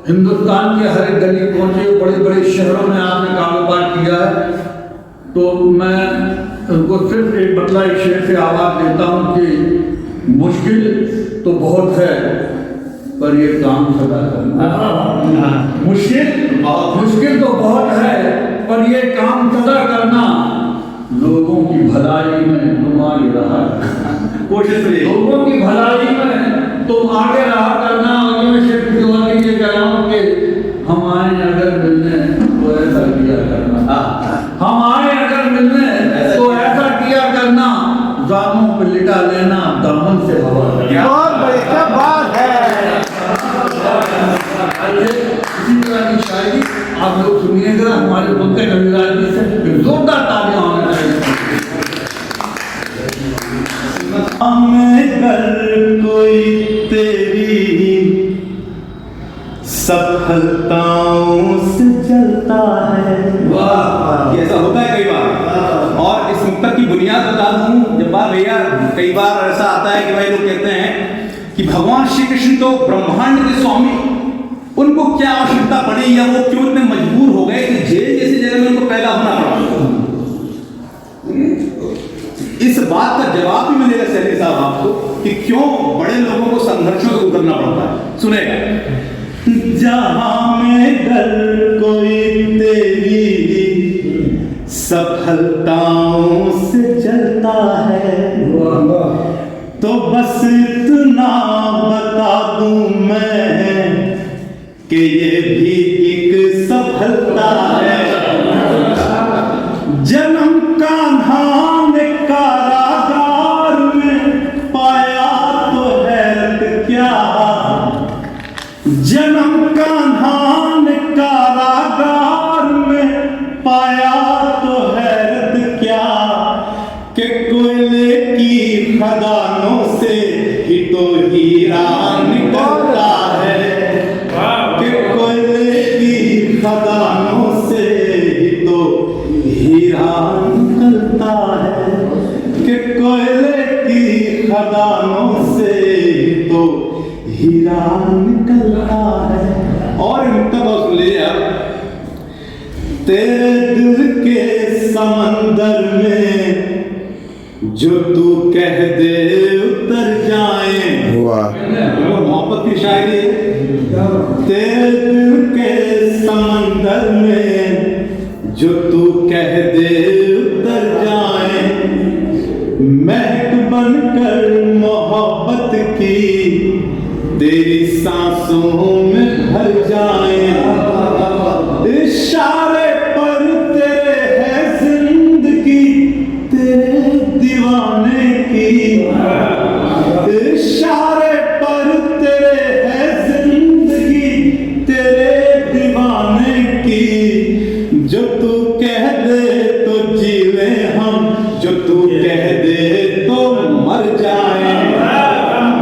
हिंदुस्तान के हर एक गली पहुंचे, बड़े बड़े शहरों में आपने कारोबार किया है। तो मैं उनको सिर्फ एक बतला एक शेर से आवाज़ देता हूँ कि मुश्किल तो बहुत है पर ये काम सदा करना। मुश्किल तो बहुत है पर ये काम सदा करना, लोगों की भलाई में तुम आगे रहा कोशिश करिए, लोगों की भलाई में तुम आगे रहा करना। और मैं सिर्फ दिवाली ये कह रहा हूँ कि हम आए अगर मिलने तो ऐसा किया करना, हम आए अगर मिलने तो ऐसा किया करना, दामों पे लिटा लेना दामन से हवा करना। बहुत बढ़िया बात है। इसी तरह की शायरी आप लोग सुनिएगा हमारे पंकज कविराज जी से, जोरदार तालियां होना चाहिए। अगर कोई तेरी सफलताओं से जलता है। वाह, ये ऐसा होता है कई बार। और इस मुक्तक की बुनियाद बता दूं, जब बात भैया कई बार ऐसा आता है कि भाई लोग कहते हैं कि भगवान श्री कृष्ण तो ब्रह्मांड के स्वामी, उनको क्या आवश्यकता पड़ी या वो क्यों इतने मजबूर हो गए कि जेल जैसी जगह में उनको पैदा होना पड़ा। इस बात का जवाब भी मिलेगा सैनी साहब आपको कि क्यों बड़े लोगों को संघर्षों से उतरना पड़ता है। सुनेगा, जहां में घर कोई तेरी सफलताओं से जलता है, तो बस इतना बता दूं मैं कि ये भी एक सफलता है। जन्म कान्हा ने कारागार में पाया तो हैरत क्या, जन्म कान्हा ने कारागार में पाया तो हैरत क्या, कि कोयले की खदानों से ही तो हीरा निकलता है, कि कोयले की खदानों से ही तो हीरा निकलता है, कि कोयले की खदानों से ही तो हीरा निकलता है। और मुक्तक ले आप, तेरे दिल के समंदर में जो तू कह दे उतर जाए। मोहब्बत की शायरी है। तेरे दिल के समंदर में जो तू कह दे उतर जाए, महक बनकर मोहब्बत की तेरी सांसों में भर जाए। इशारे पर तेरे है जिंदगी तेरे दीवाने की, इशारे पर तेरे है जिंदगी तेरे दीवाने की, जो तू कह दे तो जीवे हम, जो तू कह दे तो मर जाए,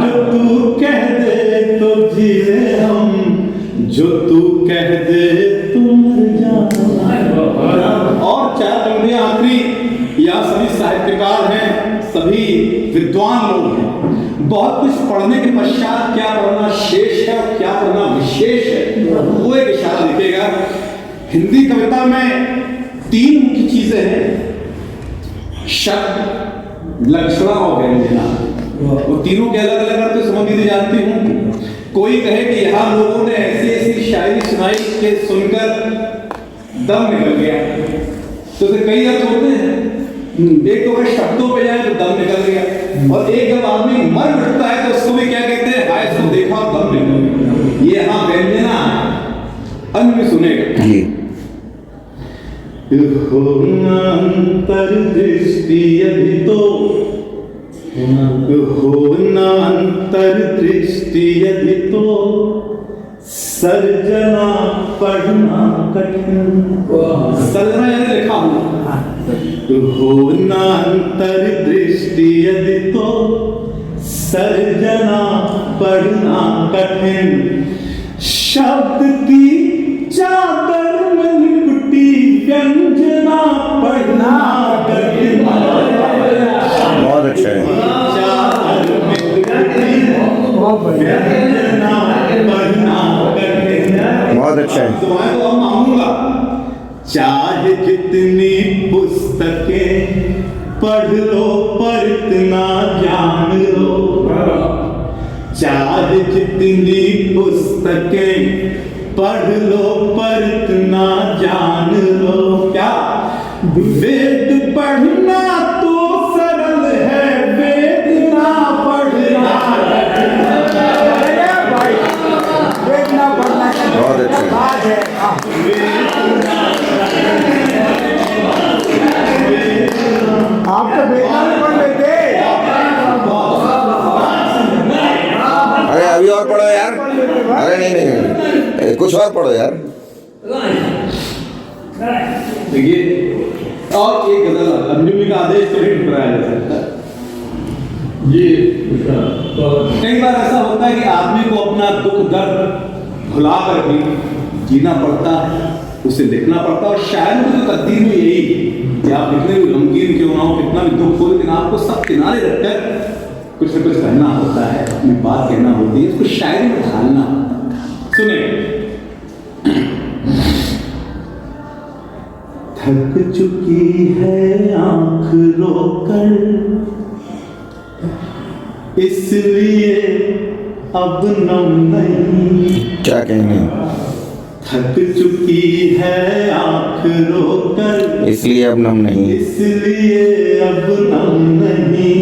जो तू कह दे तो जीवे हम, जो तू कह दे तो मर जाए। और चार बंदे आखिरी या सभी साहित्यकार हैं, सभी विद्वान लोग हैं। बहुत कुछ पढ़ने के पश्चात क्या पढ़ना शेष है और क्या पढ़ना विशेष है, वो एक इशारा दिखेगा। हिंदी कविता में तीन मुख्य चीजें हैं, शब्द, लक्षणा और व्यंजना। वो तीनों के अलग अलग अर्थ समझ ली जाती हूँ। कोई कहे कि यहाँ लोगों ने ऐसी ऐसी शायरी सुनाई कि सुनकर दम निकल गया, तो फिर कई अर्थ होते हैं। एक तो अगर शब्दों पे जाए तो दम निकल गया, और एक जब आदमी मर मिटता है तो उसको भी क्या कहते हैं, हाय इसको देखा और दम निकल गया। ये यहाँ व्यंजना अंत में सुनेगा। अंतर्दृष्टि अभी तो होना, अंतर्दृष्टि अभी तो सर्जना पढ़ना कठिन। सर्जना यानी लिखा हुआ, होना अंतर्दृष्टि यदि तो सर्जना पढ़ना कठिन, अच्छा है। दुआएं तो अब मांगूंगा। चाहे जितनी पुस्तकें पढ़ लो पर इतना जान लो, चाहे जितनी पुस्तकें पढ़ लो पर इतना जान लो। क्या वेद पढ़ना तो सरल है, वेद ना पढ़ना बहुत अच्छा है। आप तो बेटा भी पढ़ लेते। अरे अभी और पढ़ो यार। अरे नहीं, कुछ और पढ़ो यार। देखिए, और एक गजल अंजुमी का आदेश तो नहीं ठुकराया जा सकता। कई बार ऐसा होता है कि आदमी को अपना दुख दर्द भुला कर भी जीना पड़ता है, उसे लिखना पड़ता है। और शायद की तो तकदीर में यही कि आप कितने भी गमगीन क्यों ना हो, कितना भी दुख हो, लेकिन आपको सब किनारे रखकर कुछ न कुछ कहना होता है, अपनी बात कहना होती है, उसको शायरी में ढालना होता है। सुने, थक चुकी है आंख रोकर, इसलिए अब नम नहीं। क्या कहने? थक चुकी है आंख रोकर, इसलिए अब नम नहीं। इसलिए अब नम नहीं।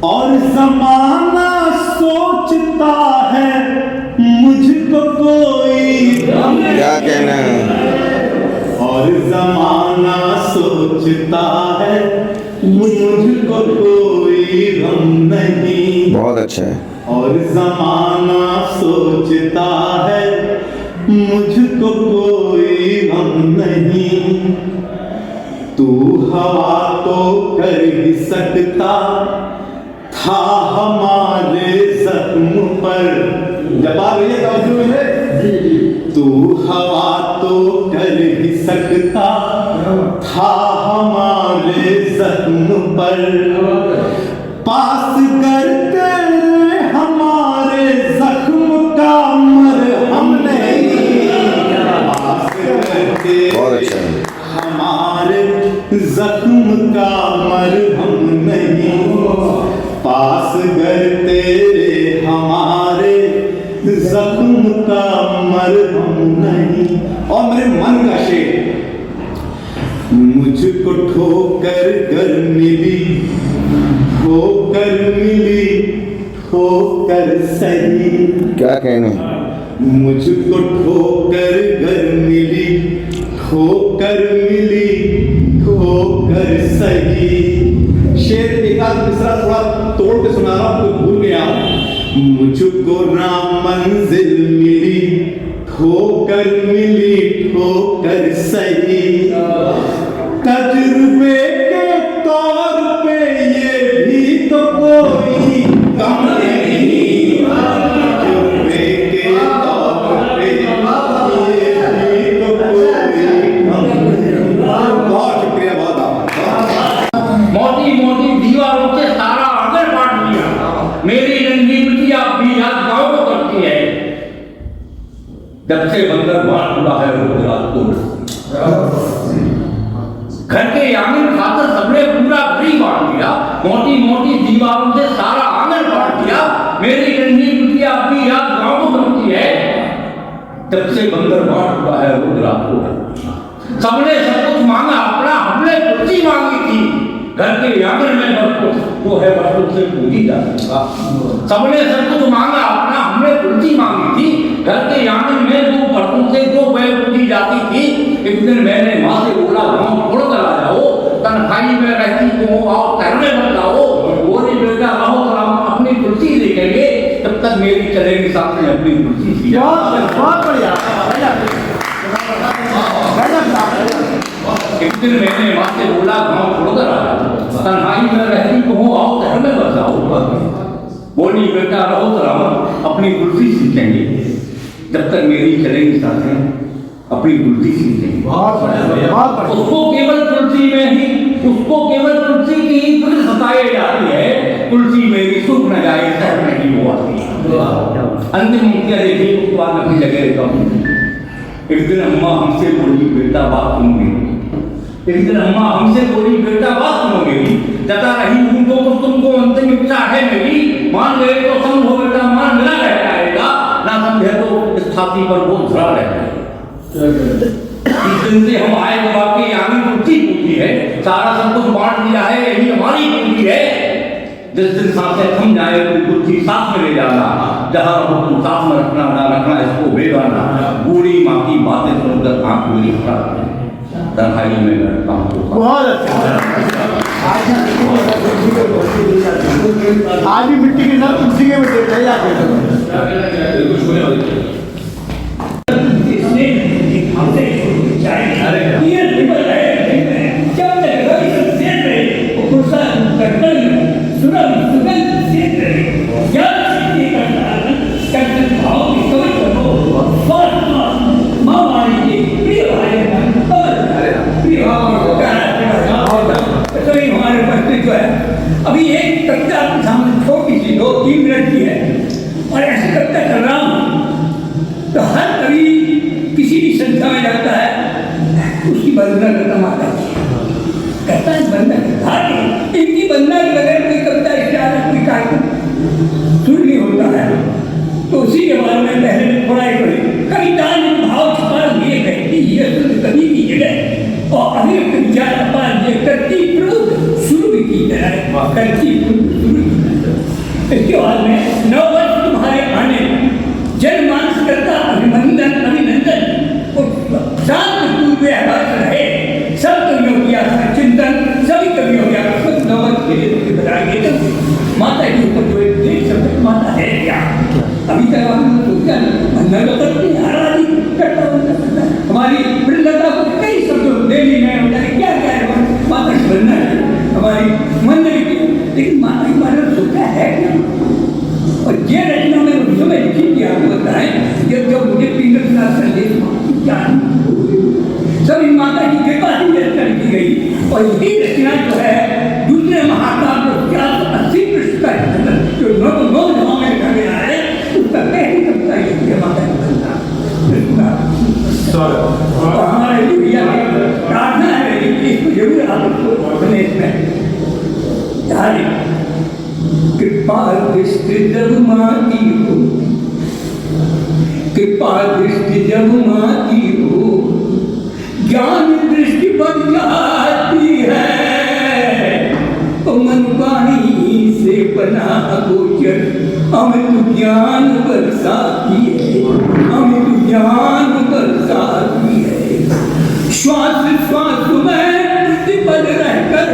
और जमाना सोचता है मुझको कोई गम। क्या कहना है? और जमाना सोचता है मुझको कोई गम नहीं। बहुत अच्छा है। और जमाना सोचता है मुझको कोई गम नहीं। तू हवा तो कर ही सकता था हमारे जख्म पर। जब आप ये तवज्जो है, तू हवा तो कर ही सकता था हमारे जख्म पर। पास करके हमारे जख्म का मरहम नहीं। पास करके हमारे जख्म का मरहम नहीं। पास गर तेरे हमारे जख्म का मरहम नहीं। और मेरे मन का शेर, मुझको ठोकर गर मिली, ठोकर मिली, ठोकर सही। क्या कहने? मुझको ठोकर गर मिली, ठोकर मिली, ठोकर सही। शेर एक आध मिसरा थोड़ा तोड़ के सुना रहा हूं, भूल गया। मुझको राम मंजिल मिली, ठोकर मिली, ठोकर सही। तजुर्बे के तौर पे ये भी तो कोई कम नहीं। तजुर्बे के तौर पे ये भी तो कोई कम नहीं। बहुत शुक्रिया, बहुत आभार। मोटी मोटी दीवारों से सारा आंगन बांट दिया। मेरी रंगीन बिटिया भी याद गाँव को करती है। जब से बंदर बांट हुआ है वो रात को घर के आंगन खातर सबने पूरा घर ही बांट दिया। मोटी मोटी दीवारों से सारा आंगन बांट दिया। मेरी रंगीन बिटिया भी याद गाँव को करती है। जब से बंदर बांट हुआ है वो रात को सबने सब कुछ मांगा अपना, हमने कुर्सी मांगी थी। घर के आंगन में बस वो है बरसों से पूजी जाती। सबने सब कुछ मांगा अपना, हमने कुर्सी मांगी थी। घर के आंगन में जो बरसों से जो वह पूजी जाती थी। एक दिन मैंने माँ से बोला, गाँव छोड़ कर आ जाओ, तन्हाई में रहती तो आओ, करने मत जाओ। बोली बेटा रहो सलाम, अपनी कुर्सी देखेंगे, तब तक मेरी चलेगी साथ में अपनी कुर्सी सी। बहुत बढ़िया। एक दिन मैंने माँ से बोला, गाँव छोड़कर आ जाओ, तन्हाई में रहती तो आओ, घर में बस जाओ। बोली बेटा रहो सलामत, अपनी कुर्सी सीखेंगे, जब तक मेरी चलेंगी साथें अपनी कुर्सी सीखेंगे। उसको केवल तुलसी में ही, उसको केवल तुलसी की ही फिक्र सताई जाती है। तुलसी मेरी सुख न जाए, शहर में ही वो आती है। अंतिम क्या देखिए, उसके बाद अपनी जगह रहता हूँ। एक दिन अम्मा हमसे बोली, बेटा बात सुनोगे। एक दिन अम्मा हमसे बोली, बेटा बात सुनोगे। जता रही हूँ तो तुमको अंतिम इच्छा है मेरी, मान गए तो समझो बेटा, मान मिला रह जाएगा, ना समझे तो इस छाती पर बोझ झड़ा रह जाएगा। इस दिन से हम आए तो वाकई आगे पूछी है, सारा सब कुछ बांट दिया है, यही हमारी पूंजी है। जिस दिन सांसें थम जाए तो कुर्सी साथ में ले जाना, जहाँ हो तुम साथ में रखना, ना रखना इसको बेगाना। बूढ़ी माँ की बातें सुनकर आँख पूरी खराब है, तन्हाई में बैठता हूँ। बहुत अच्छा। आज भी मिट्टी के साथ तुलसी के बैठे रह जाते हैं। अभी एक कविता आपके सामने छोटी सी 2-3 मिनट की है, और ऐसी कविता कर रहा हूँ तो हर कवि किसी भी संख्या में जाता है, उसकी वंदना करता माता कहता है, वंदना करता है। इनकी वंदना के बगैर कोई कविता स्टार कोई कार्यक्रम शुरू नहीं होता है। तो उसी के बारे में पहले थोड़ा एक कविता में भाव छुपा लिए कहती है कवि की जगह, और अभिव्यक्त विचार अपार ये करती प्रबुद्ध शुरू भी की जाए, करती प्रबुद्ध शुरू की जाए। इसके बाद में 9 वर्ष तुम्हारे आने जनमानस करता अभिनंदन अभिनंदन, और शांत पूर्व हर्ष रहे सब कवियों किया चिंतन, सभी कवियों किया खुद 9 वर्ष के लिए बताएंगे। तो माता के ऊपर जो एक शब्द माता है क्या, अभी तक आपने सोचा नहीं, वंदना तो करती है, आराधी करता हमारी वृंदता को कई शब्दों डेली में क्या क्या है माता की वंदना है, हमारी मंदिर की, लेकिन माता के बारे में सोचा है क्या। और ये रचना में जो मैं लिखी थी आपको बताएं, जब मुझे पिंगल क्लास संदेश ज्ञान सभी माता की कृपा से रचना लिखी गई, और यही रचना जो है दूसरे महाकाव्य 80 पृष्ठ का जो 9 जगहों में लिखा गया है, उसका पहली कविता ये है माता की वंदना। हमारे भैया प्रार्थना है कि इसको जरूर आप अपने इसमें कृपा दृष्टि जब माती हो, कृपा दृष्टि जब माती हो, ज्ञान दृष्टि बन जाती है, तो मन वाणी से बना गोचर हमें तो ज्ञान बरसाती है, हमें तो ज्ञान बरसाती है। श्वास श्वास में प्रतिपल रहकर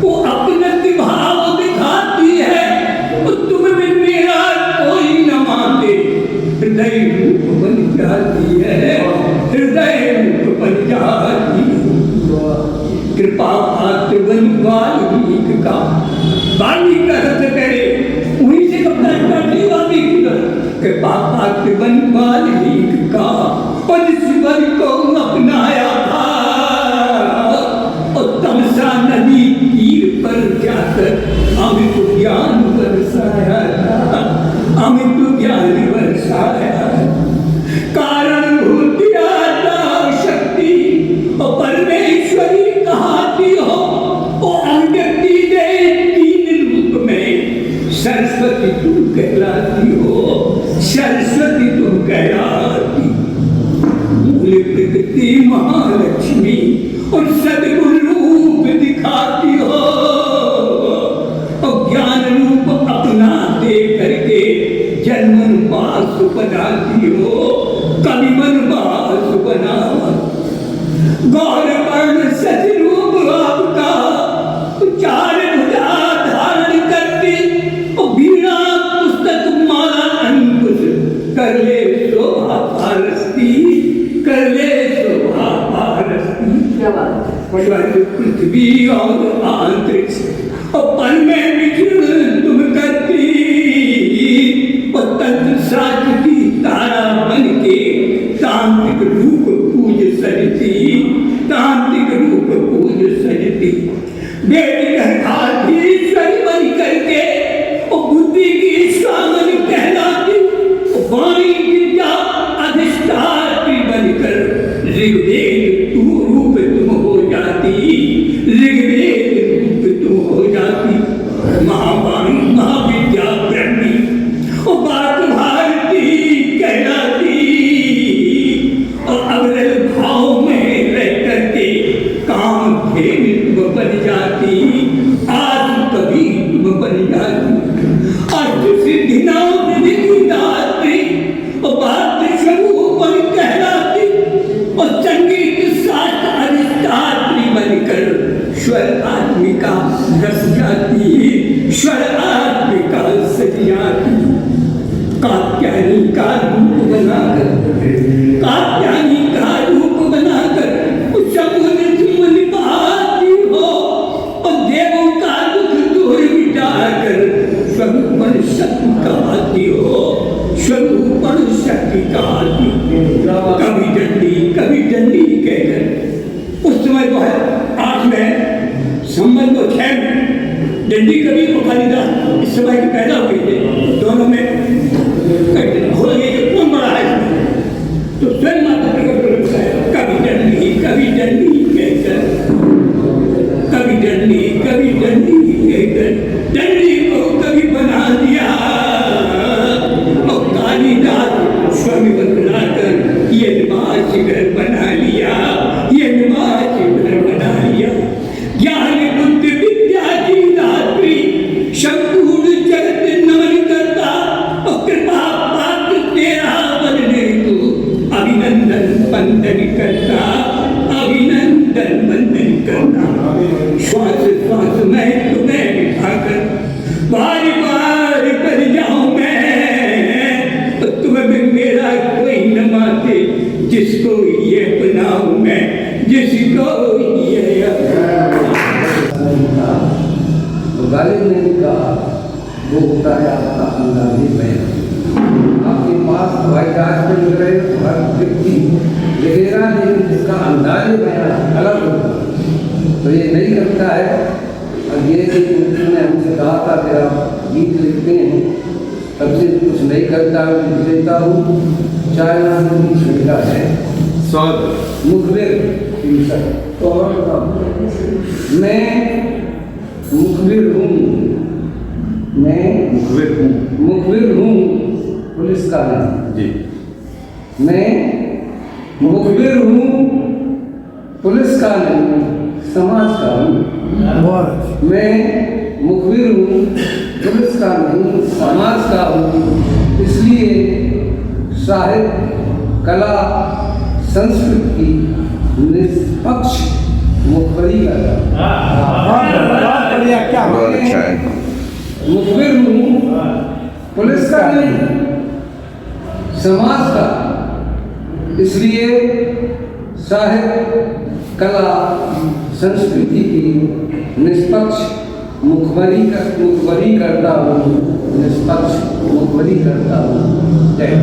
वो अपना भाव दिखाती है, तो तुम में मेरा कोई न मांगे, हृदय रूप बन जाती है, हृदय रूप बन जाती है। कृपा पात्र बन वाल्मीकि का, वाल्मीकि का सबसे पहले उन्हीं से कविता स्टार्ट की वाल्मीकि का। कृपा पात्र बन वाल्मीकि का, पद शिवर को अपनाया था, और तमसा नदी तीर पर जाकर हमें तो ज्ञान बरसाया था, हमें तो ज्ञान बरसाया। कारण भूति आता शक्ति और परमेश्वरी कहाती हो, और अभिव्यक्ति दे 3 रूप में, सरस्वती तुम कहलाती हो, सरस्वती तुम कहलाती, मूल प्रकृति महालक्ष्मी और सद्गुण रूप दिखाती हो, और ज्ञान रूप अपना दे करके जन्मन वास बनाती हो, कविमन वास बना। गौर वर्ण सच रूप आपका, 4 भुजा धारण करती, और बीणा पुस्तक माला अंकुश कर ले शोभा पारस्ती, कर ले शोभा पारस्ती। पृथ्वी और अंतरिक्ष और पल में विचरण तुम करती, और तंत्र शास्त्र की तारा बन के तांत्रिक रूप पूज सजती, तांत्रिक रूप पूज सजती। वेद कहती ईश्वरी बन करके, और बुद्धि की स्वामन कहला विद्या अधिष्ठात्री बनकर ऋग्वेद तू रूप तुम हो जाती, ऋग्वेद रूप तुम हो जाती, महावाणी महाविद्या ब्रह्मी और बात भारती कहलाती, और अग्रल भाव में रह करके काम धेनु तुम बन जाती, आज कभी तुम बन जाती, आज सिद्धि नाम निधि दात्री और बात स्वरूपन कहलाती, और संगीत शास्त्र अधिष्ठात्री बनकर स्वर आत्मिका रस जाती, स्वर आत्मिका सज जाती, कात्यायनी का रूप बनाकर, कात्यायनी का रूप बनाकर उस समुद्र तुम निभाती हो, और देवों का दुख दूर मिटाकर स्वरूपण शक्ति कहलाती हो, स्वरूपण शक्ति कहलाती। कभी डंडी कहकर उस समय जो है 8 में संबंध को 6 में डंडी कभी को कालिदास इस समय के पैदा हुए थे, दोनों में हो गए कि कौन बड़ा है, तो स्वयं माता प्रकट है, कभी डंडी कहकर, कभी डंडी कहकर डंडी को कभी बना दिया, और कालिदास स्वामी बनाकर ये निवास घर बना लिया, ये निवास घर बना लिया। ज्ञान बुद्ध विद्या की दात्री संपूर्ण जगत नमन करता, और कृपा पात्र तेरा बनने को अभिनंदन वंदन करता, अभिनंदन वंदन करता। श्वास श्वास में तुम्हें बिठाकर बार बार कर जाऊं मैं, तो तुम्हें भी मेरा कोई न माते, जिसको ये अपनाऊं मैं, जिसको ये तो गालिब ने भी कहा वो होता है आपका अंदाज़े बयान। आपके पास हवाई जहाज पे लग रहे हो हर व्यक्ति लिखेगा, लेकिन जिसका अंदाज़े बयान अलग होता है तो ये नहीं करता है। और ये उन्होंने हमसे कहा था कि आप गीत लिखते हैं, तब से कुछ नहीं करता, लिख लेता हूँ। चाइना में भी छुट्टा है मुखबिर तो मैं मुखबिर हूँ, मैं मुखबिर हूँ पुलिस का नहीं जी, मैं मुखबिर हूँ पुलिस का नहीं समाज का हूँ, मैं मुखबिर हूँ पुलिस का नहीं समाज का हूँ, इसलिए साहित्य कला संस्कृति की निष्पक्ष मुखबरी का बहुत अच्छा है। मुखबिर हूँ पुलिस का नहीं समाज का, इसलिए साहित्य कला संस्कृति की निष्पक्ष मुखबरी करता हूँ, निष्पक्ष मुखबरी करता हूँ। जय